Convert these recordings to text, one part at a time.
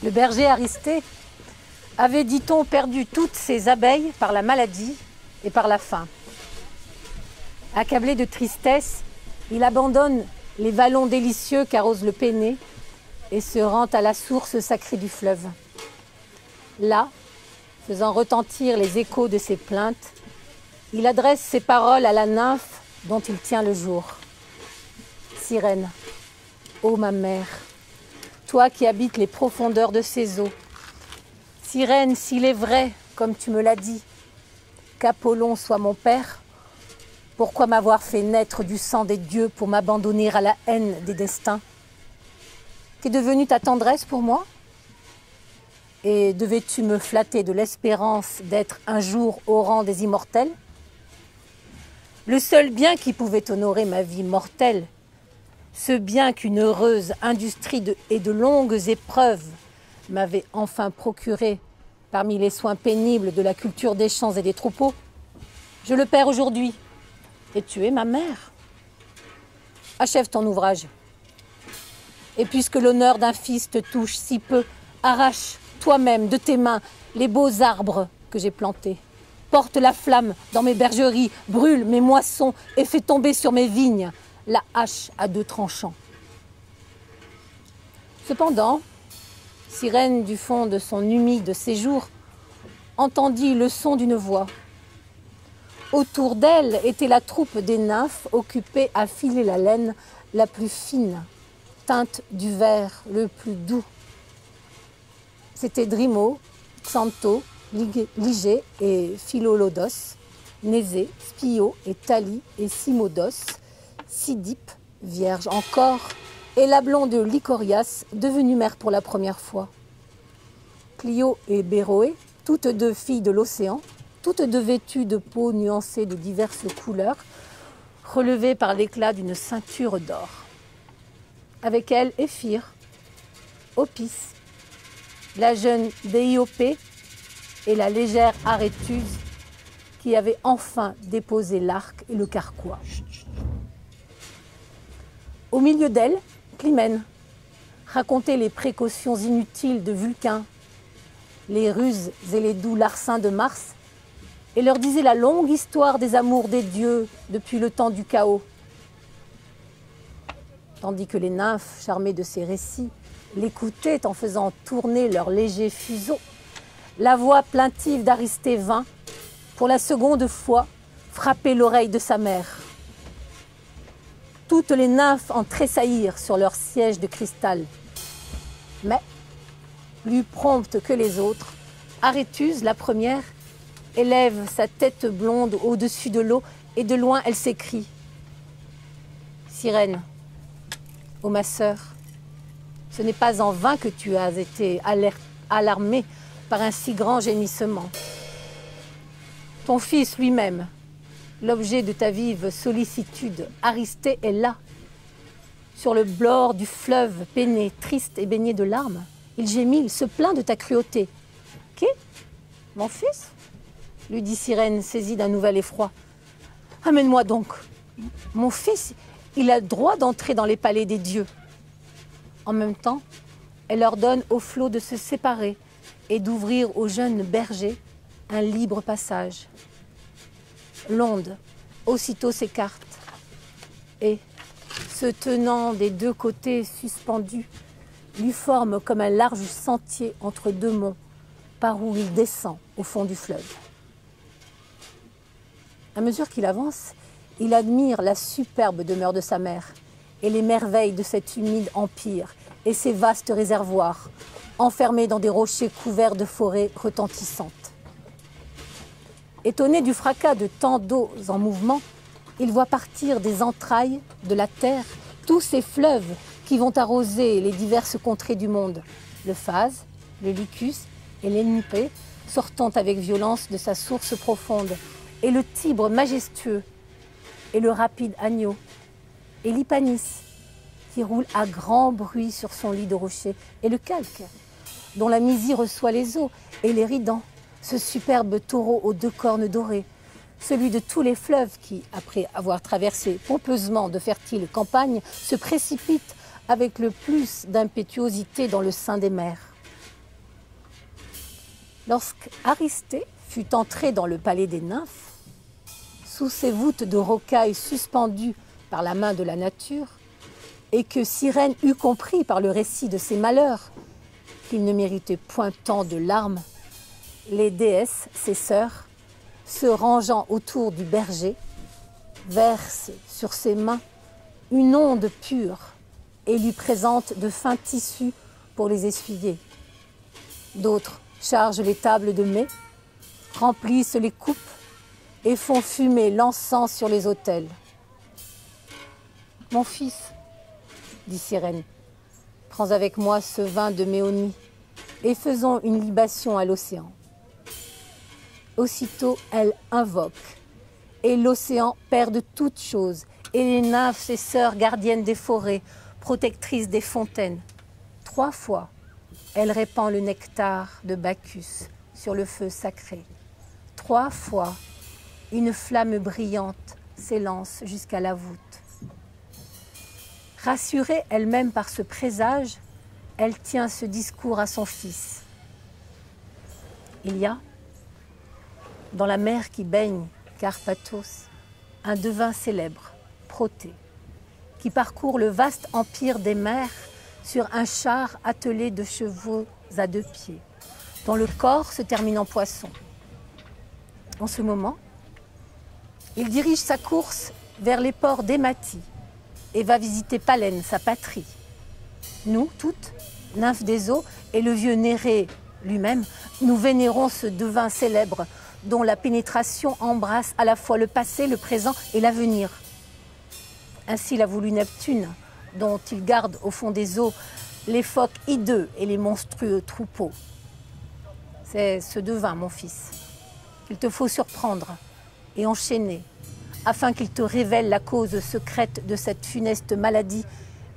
Le berger Aristée avait, dit-on, perdu toutes ses abeilles par la maladie et par la faim. Accablé de tristesse, il abandonne les vallons délicieux qu'arrose le Péné et se rend à la source sacrée du fleuve. Là, faisant retentir les échos de ses plaintes, il adresse ses paroles à la nymphe dont il tient le jour. Sirène, ô ma mère, toi qui habites les profondeurs de ces eaux, sirène, s'il est vrai, comme tu me l'as dit, qu'Apollon soit mon père, pourquoi m'avoir fait naître du sang des dieux pour m'abandonner à la haine des destins? Qu'est devenue ta tendresse pour moi? Et devais-tu me flatter de l'espérance d'être un jour au rang des immortels? Le seul bien qui pouvait honorer ma vie mortelle, ce bien qu'une heureuse industrie et de longues épreuves m'avait enfin procuré parmi les soins pénibles de la culture des champs et des troupeaux, je le perds aujourd'hui. Et tu es ma mère. Achève ton ouvrage. Et puisque l'honneur d'un fils te touche si peu, arrache toi-même de tes mains les beaux arbres que j'ai plantés. Porte la flamme dans mes bergeries, brûle mes moissons et fais tomber sur mes vignes la hache à deux tranchants. Cependant, Sirène du fond de son humide séjour entendit le son d'une voix. Autour d'elle était la troupe des nymphes occupées à filer la laine la plus fine, teinte du vert le plus doux. C'étaient Drymo, Xantho, Ligé et Philolodos, Nésée, Spio et Thalie et Simodos, Sidippe, vierge encore, et la blonde Lycorias, devenue mère pour la première fois. Clio et Béroé, toutes deux filles de l'océan, toutes deux vêtues de peau nuancée de diverses couleurs, relevées par l'éclat d'une ceinture d'or. Avec elles, Éphir, Opis, la jeune Déiopée et la légère Aréthuse, qui avait enfin déposé l'arc et le carquois. Au milieu d'elle, Clymène racontait les précautions inutiles de Vulcain, les ruses et les doux larcins de Mars, et leur disait la longue histoire des amours des dieux depuis le temps du chaos. Tandis que les nymphes, charmées de ces récits, l'écoutaient en faisant tourner leurs légers fuseaux, la voix plaintive d'Aristée vint, pour la seconde fois, frapper l'oreille de sa mère. Toutes les nymphes en tressaillirent sur leur siège de cristal. Mais, plus prompte que les autres, Aréthuse, la première, élève sa tête blonde au-dessus de l'eau et de loin elle s'écrie. Sirène, ô ma sœur, ce n'est pas en vain que tu as été alarmée par un si grand gémissement. Ton fils lui-même, l'objet de ta vive sollicitude, Aristée, est là. Sur le bord du fleuve, peiné, triste et baigné de larmes, il gémit, il se plaint de ta cruauté. Qui? Mon fils? Lui dit Sirène, saisie d'un nouvel effroi. Amène-moi donc. Mon fils, il a le droit d'entrer dans les palais des dieux. En même temps, elle ordonne aux flots de se séparer et d'ouvrir aux jeunes bergers un libre passage. L'onde aussitôt s'écarte et, se tenant des deux côtés suspendus, lui forme comme un large sentier entre deux monts par où il descend au fond du fleuve. À mesure qu'il avance, il admire la superbe demeure de sa mère et les merveilles de cet humide empire et ses vastes réservoirs, enfermés dans des rochers couverts de forêts retentissantes. Étonné du fracas de tant d'eaux en mouvement, il voit partir des entrailles de la terre tous ces fleuves qui vont arroser les diverses contrées du monde. Le Phase, le Lycus et l'Énipée sortant avec violence de sa source profonde, et le Tibre majestueux, et le rapide Agno, et l'Hypanis, qui roule à grand bruit sur son lit de rocher, et le Calque, dont la Mysie reçoit les eaux, et l'Éridan, ce superbe taureau aux deux cornes dorées, celui de tous les fleuves qui, après avoir traversé pompeusement de fertiles campagnes, se précipite avec le plus d'impétuosité dans le sein des mers. Lorsqu'Aristée fut entré dans le palais des nymphes, sous ses voûtes de rocailles suspendues par la main de la nature, et que Cyrène eut compris par le récit de ses malheurs qu'il ne méritait point tant de larmes, les déesses, ses sœurs, se rangeant autour du berger, versent sur ses mains une onde pure et lui présentent de fins tissus pour les essuyer. D'autres chargent les tables de mets, remplissent les coupes et font fumer l'encens sur les autels. « Mon fils, dit Cyrène, prends avec moi ce vin de Méonie et faisons une libation à l'océan. » Aussitôt, elle invoque, et l'océan perd de toutes choses, et les nymphes, ses sœurs gardiennes des forêts, protectrices des fontaines. 3 fois, elle répand le nectar de Bacchus sur le feu sacré. 3 fois, une flamme brillante s'élance jusqu'à la voûte. Rassurée elle-même par ce présage, elle tient ce discours à son fils. Il y a, dans la mer qui baigne Carpathos, un devin célèbre, Protée, qui parcourt le vaste empire des mers sur un char attelé de chevaux à 2 pieds, dont le corps se termine en poisson. En ce moment, il dirige sa course vers les ports d'Hématie et va visiter Palène, sa patrie. Nous, toutes, nymphes des eaux, et le vieux Nérée lui-même, nous vénérons ce devin célèbre dont la pénétration embrasse à la fois le passé, le présent et l'avenir. Ainsi l'a voulu Neptune, dont il garde au fond des eaux les phoques hideux et les monstrueux troupeaux. C'est ce devin, mon fils, qu'il te faut surprendre et enchaîner, afin qu'il te révèle la cause secrète de cette funeste maladie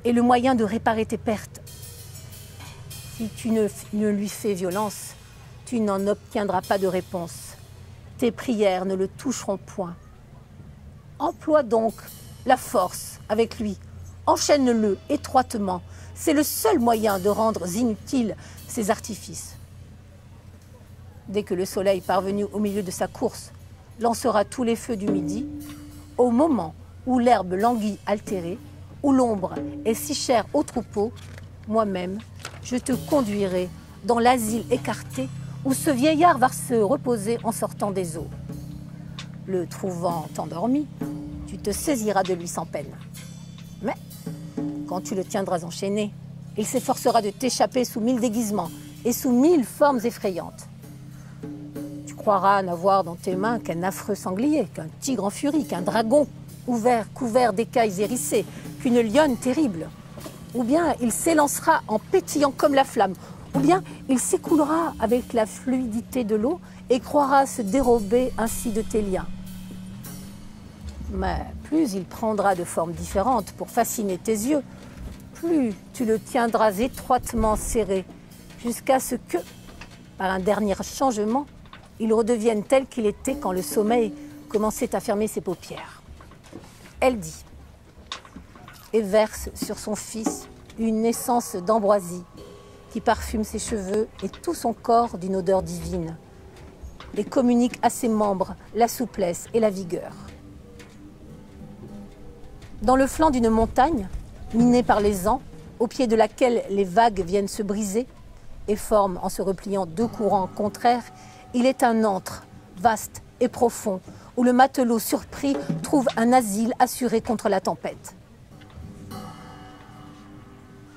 et le moyen de réparer tes pertes. Si tu ne lui fais violence, tu n'en obtiendras pas de réponse. Tes prières ne le toucheront point. Emploie donc la force avec lui. Enchaîne-le étroitement. C'est le seul moyen de rendre inutiles ses artifices. Dès que le soleil, parvenu au milieu de sa course, lancera tous les feux du midi, au moment où l'herbe languit altérée, où l'ombre est si chère au troupeau, moi-même, je te conduirai dans l'asile écarté où ce vieillard va se reposer en sortant des eaux. Le trouvant endormi, tu te saisiras de lui sans peine. Mais, quand tu le tiendras enchaîné, il s'efforcera de t'échapper sous 1000 déguisements et sous 1000 formes effrayantes. Tu croiras n'avoir dans tes mains qu'un affreux sanglier, qu'un tigre en furie, qu'un dragon couvert d'écailles hérissées, qu'une lionne terrible. Ou bien il s'élancera en pétillant comme la flamme, ou bien il s'écoulera avec la fluidité de l'eau et croira se dérober ainsi de tes liens. Mais plus il prendra de formes différentes pour fasciner tes yeux, plus tu le tiendras étroitement serré, jusqu'à ce que, par un dernier changement, il redevienne tel qu'il était quand le sommeil commençait à fermer ses paupières. Elle dit, et verse sur son fils une essence d'ambroisie qui parfume ses cheveux et tout son corps d'une odeur divine et communique à ses membres la souplesse et la vigueur. Dans le flanc d'une montagne, minée par les ans, au pied de laquelle les vagues viennent se briser et forment en se repliant 2 courants contraires, il est un antre vaste et profond où le matelot surpris trouve un asile assuré contre la tempête.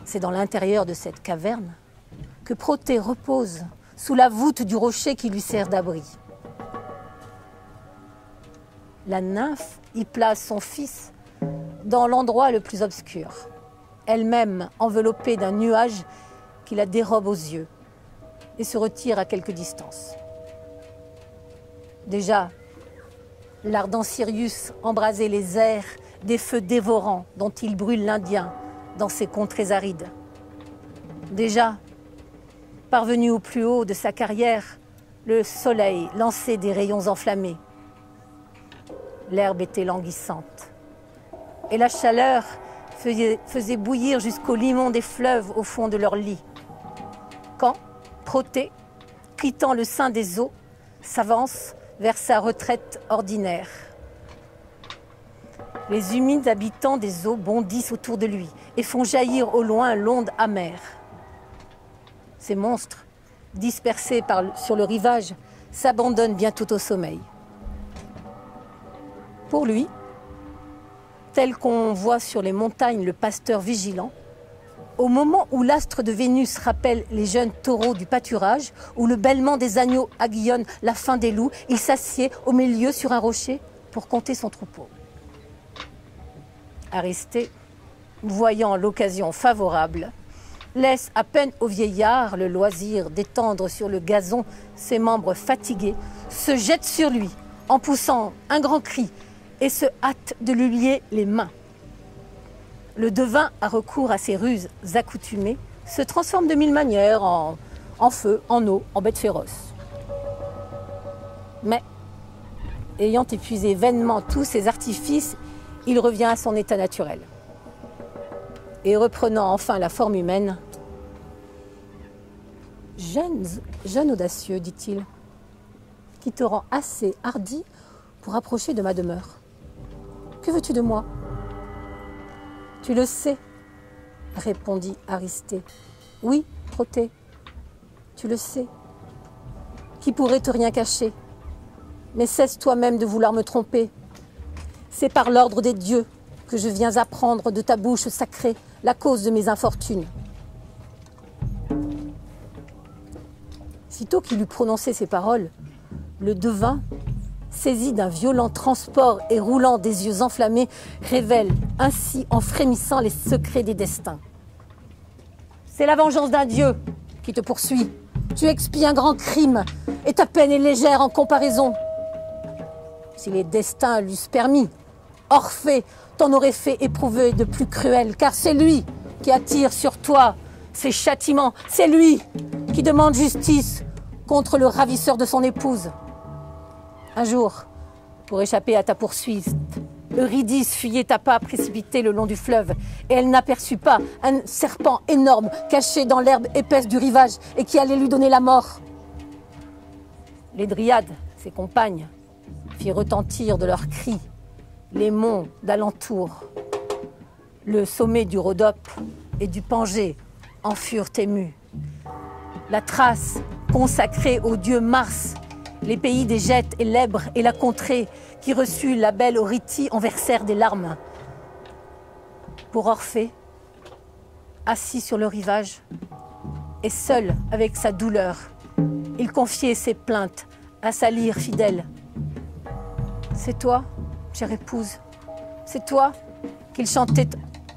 C'est dans l'intérieur de cette caverne que Protée repose sous la voûte du rocher qui lui sert d'abri. La nymphe y place son fils dans l'endroit le plus obscur, elle-même enveloppée d'un nuage qui la dérobe aux yeux et se retire à quelque distance. Déjà, l'ardent Sirius embrasait les airs des feux dévorants dont il brûle l'Indien dans ces contrées arides. Déjà, parvenu au plus haut de sa carrière, le soleil lançait des rayons enflammés. L'herbe était languissante et la chaleur faisait bouillir jusqu'au limon des fleuves au fond de leur lit. Quand Protée, quittant le sein des eaux, s'avance vers sa retraite ordinaire. Les humides habitants des eaux bondissent autour de lui et font jaillir au loin l'onde amère. Ces monstres, dispersés sur le rivage, s'abandonnent bientôt au sommeil. Pour lui, tel qu'on voit sur les montagnes le pasteur vigilant, au moment où l'astre de Vénus rappelle les jeunes taureaux du pâturage, où le bêlement des agneaux aiguillonne la faim des loups, il s'assied au milieu sur un rocher pour compter son troupeau. Aristée, voyant l'occasion favorable, laisse à peine au vieillard le loisir d'étendre sur le gazon ses membres fatigués, se jette sur lui en poussant un grand cri et se hâte de lui lier les mains. Le devin a recours à ses ruses accoutumées, se transforme de mille manières en feu, en eau, en bête féroce. Mais, ayant épuisé vainement tous ses artifices, il revient à son état naturel. Et reprenant enfin la forme humaine, « Jeune audacieux, dit-il, qui te rend assez hardi pour approcher de ma demeure. Que veux-tu de moi ?» « Tu le sais, répondit Aristée. « Oui, Protée, tu le sais. Qui pourrait te rien cacher? Mais cesse toi-même de vouloir me tromper. C'est par l'ordre des dieux que je viens apprendre de ta bouche sacrée la cause de mes infortunes. » Sitôt qu'il eut prononcé ces paroles, le devin, saisi d'un violent transport et roulant des yeux enflammés, révèle ainsi en frémissant les secrets des destins. « C'est la vengeance d'un dieu qui te poursuit. Tu expies un grand crime et ta peine est légère en comparaison. Si les destins l'eussent permis, Orphée t'en aurait fait éprouver de plus cruel, car c'est lui qui attire sur toi ses châtiments. C'est lui qui demande justice contre le ravisseur de son épouse. Un jour, pour échapper à ta poursuite, Eurydice fuyait à pas précipités le long du fleuve, et elle n'aperçut pas un serpent énorme caché dans l'herbe épaisse du rivage et qui allait lui donner la mort. Les dryades, ses compagnes, firent retentir de leurs cris les monts d'alentour. Le sommet du Rhodope et du Pangée en furent émus. La Thrace, consacrée au dieu Mars, les pays des Gètes et l'Èbre et la contrée qui reçut la belle Eurytie en versèrent des larmes. Pour Orphée, assis sur le rivage et seul avec sa douleur, il confiait ses plaintes à sa lyre fidèle. C'est toi, chère épouse, c'est toi qu'il chantait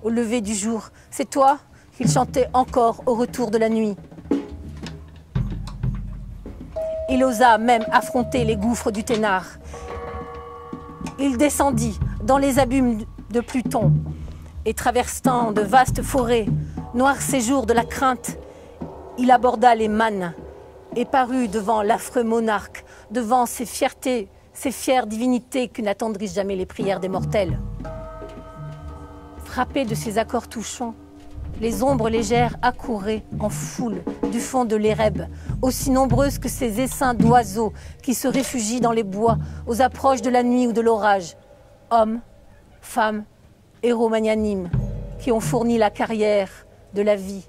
au lever du jour, c'est toi qu'il chantait encore au retour de la nuit. Il osa même affronter les gouffres du Ténare. Il descendit dans les abîmes de Pluton et traversant de vastes forêts, noir séjour de la crainte, il aborda les Manes et parut devant l'affreux monarque, devant ces fières divinités que n'attendrissent jamais les prières des mortels. Frappé de ces accords touchants, les ombres légères accouraient en foule du fond de l'Érèbe, aussi nombreuses que ces essaims d'oiseaux qui se réfugient dans les bois aux approches de la nuit ou de l'orage. Hommes, femmes, héros magnanimes qui ont fourni la carrière de la vie,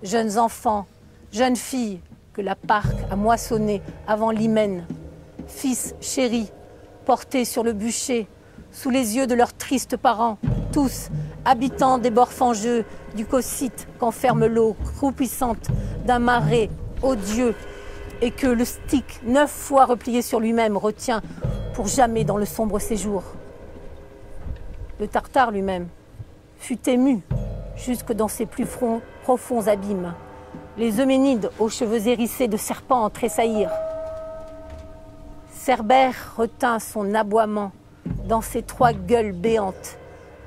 jeunes enfants, jeunes filles que la Parque a moissonnés avant l'hymen, fils chéris portés sur le bûcher sous les yeux de leurs tristes parents, tous habitants des bords fangeux du Cocyte qu'enferme l'eau croupissante d'un marais odieux et que le Styx, 9 fois replié sur lui-même, retient pour jamais dans le sombre séjour. Le Tartare lui-même fut ému jusque dans ses plus profonds abîmes. Les Euménides aux cheveux hérissés de serpents en tressaillirent. Cerbère retint son aboiement dans ses 3 gueules béantes,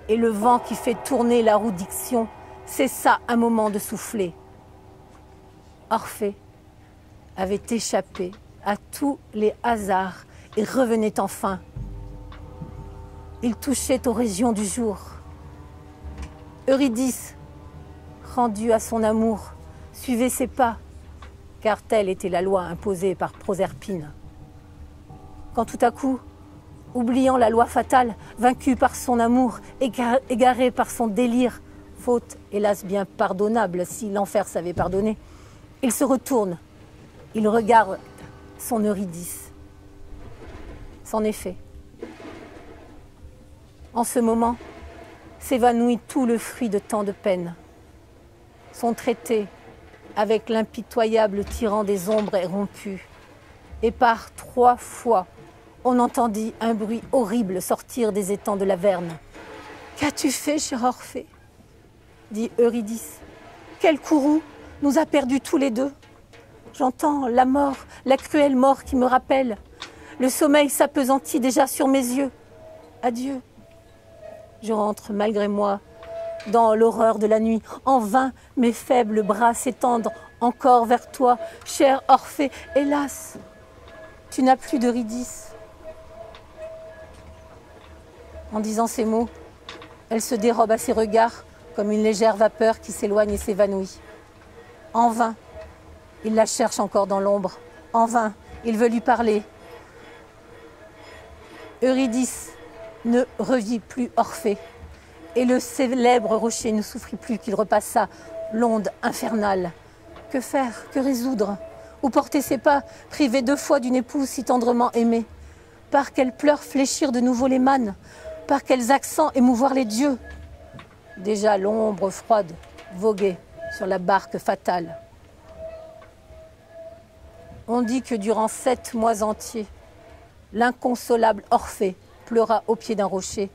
et le vent qui fait tourner la roue d'Ixion cessa un moment de souffler. Orphée avait échappé à tous les hasards et revenait enfin. Il touchait aux régions du jour. Eurydice, rendue à son amour, suivait ses pas, car telle était la loi imposée par Proserpine. Quand tout à coup, oubliant la loi fatale, vaincu par son amour, égaré par son délire, faute hélas bien pardonnable si l'enfer savait pardonner, il se retourne, il regarde son Eurydice. C'en est fait. En ce moment, s'évanouit tout le fruit de tant de peine. Son traité avec l'impitoyable tyran des ombres est rompu, et par 3 fois, on entendit un bruit horrible sortir des étangs de l'Averne. « Qu'as-tu fait, cher Orphée ?» dit Eurydice. « Quel courroux nous a perdus tous les deux. J'entends la mort, la cruelle mort qui me rappelle. Le sommeil s'appesantit déjà sur mes yeux. Adieu. Je rentre malgré moi dans l'horreur de la nuit. En vain, mes faibles bras s'étendent encore vers toi, cher Orphée. Hélas, tu n'as plus d'Eurydice. » En disant ces mots, elle se dérobe à ses regards comme une légère vapeur qui s'éloigne et s'évanouit. En vain, il la cherche encore dans l'ombre. En vain, il veut lui parler. Eurydice ne revit plus Orphée, et le célèbre rocher ne souffrit plus qu'il repassât l'onde infernale. Que faire? Que résoudre? Où porter ses pas, privé 2 fois d'une épouse si tendrement aimée? Par quels pleurs fléchir de nouveau les mânes? Par quels accents émouvoir les dieux? Déjà l'ombre froide voguait sur la barque fatale. On dit que durant 7 mois entiers, l'inconsolable Orphée pleura au pied d'un rocher,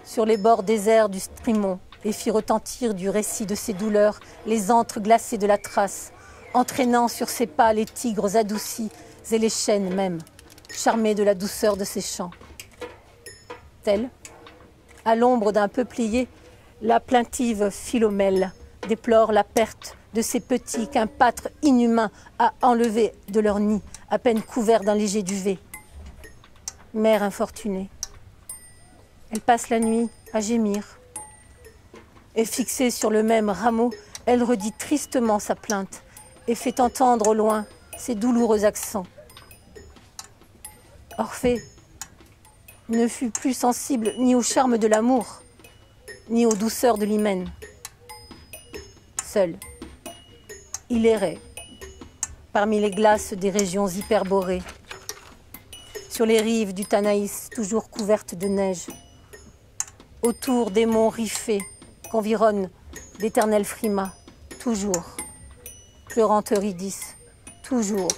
sur les bords déserts du Strymon, et fit retentir du récit de ses douleurs les antres glacés de la Thrace, entraînant sur ses pas les tigres adoucis et les chênes même, charmés de la douceur de ses chants. Telle, à l'ombre d'un peuplier, la plaintive Philomèle déplore la perte de ces petits qu'un pâtre inhumain a enlevés de leur nid, à peine couverts d'un léger duvet. Mère infortunée, elle passe la nuit à gémir, et fixée sur le même rameau, elle redit tristement sa plainte et fait entendre au loin ses douloureux accents. Orphée ne fut plus sensible ni au charme de l'amour, ni aux douceurs de l'hymen. Seul, il errait parmi les glaces des régions hyperborées, sur les rives du Tanaïs toujours couvertes de neige, autour des monts riffés qu'environnent d'éternels frimas, toujours, pleurant Eurydice, toujours,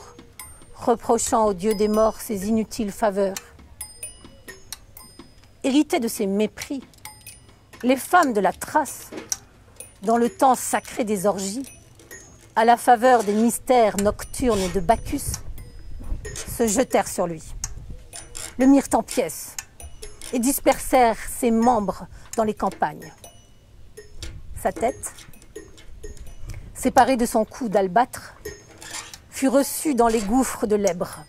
reprochant au dieu des morts ses inutiles faveurs. Héritées de ces mépris, les femmes de la Thrace, dans le temps sacré des orgies, à la faveur des mystères nocturnes de Bacchus, se jetèrent sur lui, le mirent en pièces et dispersèrent ses membres dans les campagnes. Sa tête, séparée de son cou d'albâtre, fut reçue dans les gouffres de l'Èbre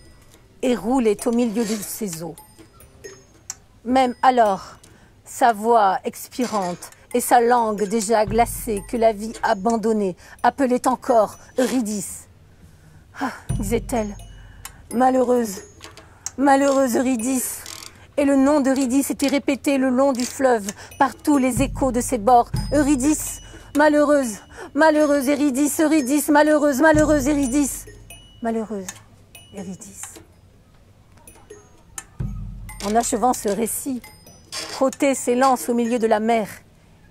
et roulait au milieu de ses eaux. Même alors, sa voix expirante et sa langue déjà glacée que la vie abandonnée appelait encore Eurydice. « Ah, disait-elle, malheureuse, malheureuse Eurydice !» Et le nom d'Eurydice était répété le long du fleuve par tous les échos de ses bords. « Eurydice, malheureuse, malheureuse Eurydice, Eurydice, malheureuse, malheureuse Eurydice, malheureuse Eurydice. » En achevant ce récit, frottait ses lances au milieu de la mer,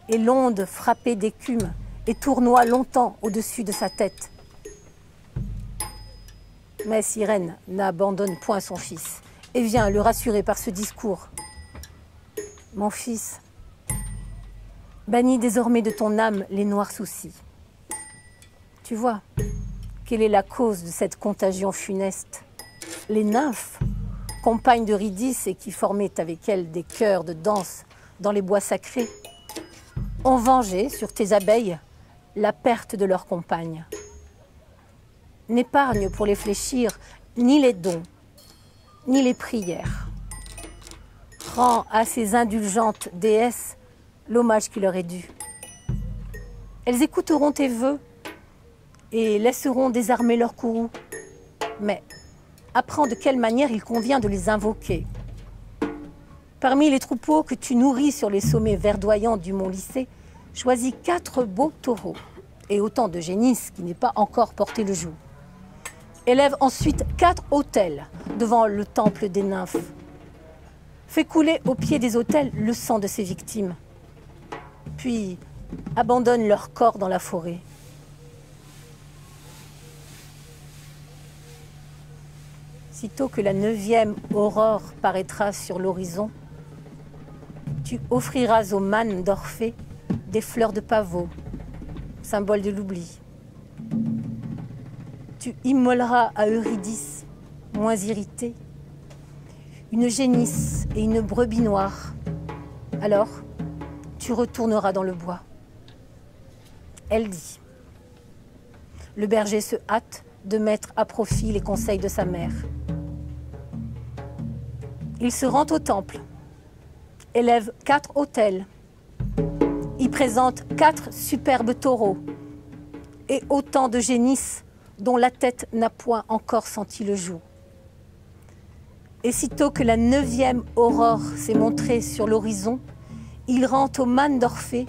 et l'onde frappait d'écume et tournoie longtemps au-dessus de sa tête. Mais Irène n'abandonne point son fils et vient le rassurer par ce discours. « Mon fils, bannis désormais de ton âme les noirs soucis. Tu vois, quelle est la cause de cette contagion funeste? Les nymphes, compagnes d'Eurydice et qui formaient avec elle des chœurs de danse dans les bois sacrés, ont vengé sur tes abeilles la perte de leurs compagnes. N'épargne pour les fléchir ni les dons, ni les prières. Rends à ces indulgentes déesses l'hommage qui leur est dû. Elles écouteront tes vœux et laisseront désarmer leurs courroux. Mais apprends de quelle manière il convient de les invoquer. Parmi les troupeaux que tu nourris sur les sommets verdoyants du mont Lycée, choisis 4 beaux taureaux et autant de génisses qui n'est pas encore porté le jour. Élève ensuite 4 autels devant le temple des nymphes. Fais couler au pied des autels le sang de ses victimes. Puis abandonne leur corps dans la forêt. Sitôt que la 9e aurore paraîtra sur l'horizon, tu offriras aux mânes d'Orphée des fleurs de pavot, symbole de l'oubli. Tu immoleras à Eurydice, moins irritée, une génisse et une brebis noire. Alors, tu retourneras dans le bois. Elle dit. Le berger se hâte de mettre à profit les conseils de sa mère. Il se rend au temple, élève 4 autels, y présente 4 superbes taureaux et autant de génisses dont la tête n'a point encore senti le jour. Et sitôt que la 9e aurore s'est montrée sur l'horizon, il rend aux mânes d'Orphée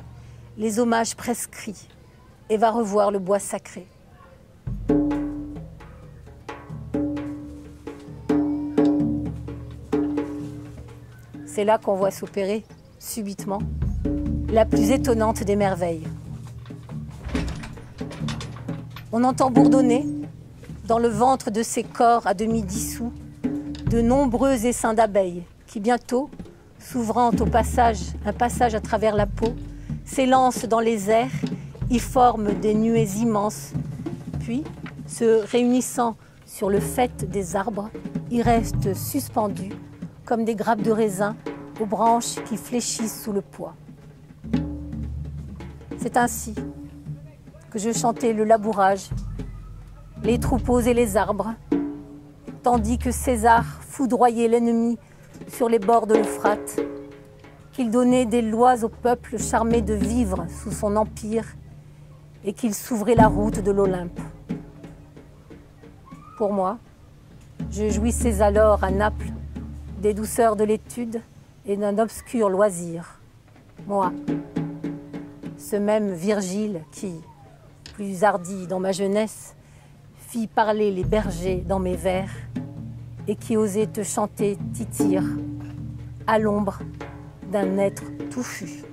les hommages prescrits et va revoir le bois sacré. C'est là qu'on voit s'opérer, subitement, la plus étonnante des merveilles. On entend bourdonner, dans le ventre de ces corps à demi dissous, de nombreux essaims d'abeilles qui bientôt, s'ouvrant au passage, un passage à travers la peau, s'élancent dans les airs, y forment des nuées immenses, puis, se réunissant sur le faîte des arbres, y restent suspendus comme des grappes de raisin aux branches qui fléchissent sous le poids. C'est ainsi que je chantais le labourage, les troupeaux et les arbres, tandis que César foudroyait l'ennemi sur les bords de l'Euphrate, qu'il donnait des lois au peuple charmé de vivre sous son empire et qu'il s'ouvrait la route de l'Olympe. Pour moi, je jouissais alors à Naples des douceurs de l'étude et d'un obscur loisir. Moi, ce même Virgile qui, plus hardi dans ma jeunesse, fit parler les bergers dans mes vers et qui osait te chanter Tityre à l'ombre d'un être touffu.